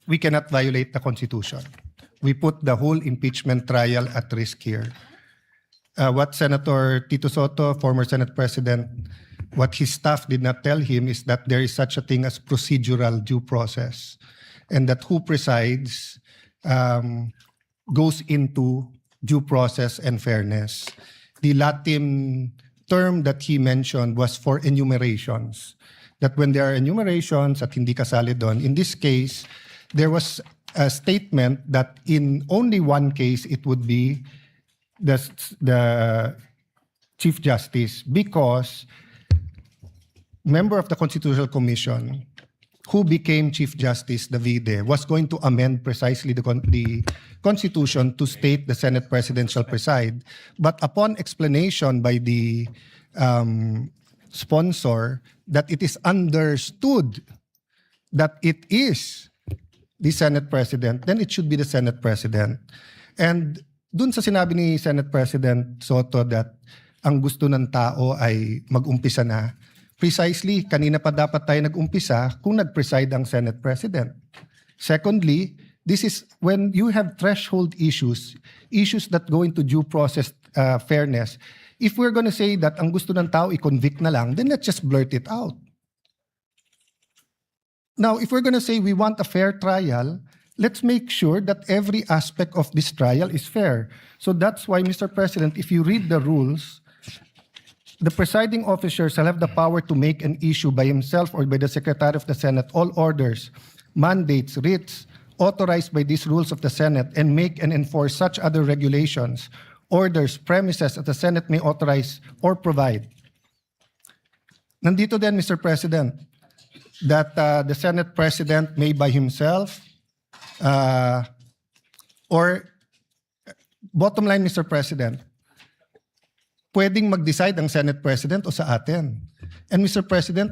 we cannot violate the Constitution. We put the whole impeachment trial at risk here. What Senator Tito Soto, former Senate President, what his staff did not tell him is that there is such a thing as procedural due process, and that who presides goes into due process and fairness. The Latin term that he mentioned was for enumerations. That when there are enumerations at hindi kasali doon, in this case, there was a statement that in only one case it would be the Chief Justice, because member of the Constitutional Commission who became Chief Justice, Davide, was going to amend precisely the Constitution to state the Senate President shall preside. But upon explanation by the sponsor that it is understood that it is the Senate President, then it should be the Senate President. And dun sa sinabi ni Senate President Soto that ang gusto ng tao ay mag-umpisa na, precisely, kanina pa dapat tayo nag-umpisa kung nag-preside ang Senate President. Secondly, this is when you have threshold issues, issues that go into due process fairness. If we're going to say that ang gusto ng tao i-convict na lang, then let's just blurt it out. Now, if we're going to say we want a fair trial, let's make sure that every aspect of this trial is fair. So that's why, Mr. President, if you read the rules, the presiding officer shall have the power to make an issue by himself or by the Secretary of the Senate all orders, mandates, writs, authorized by these rules of the Senate, and make and enforce such other regulations, orders, premises that the Senate may authorize or provide. Nandito din, Mr. President, that the Senate President may by himself, or bottom line, Mr. President, pwedeng mag-decide ang Senate President o sa atin. And Mr. President,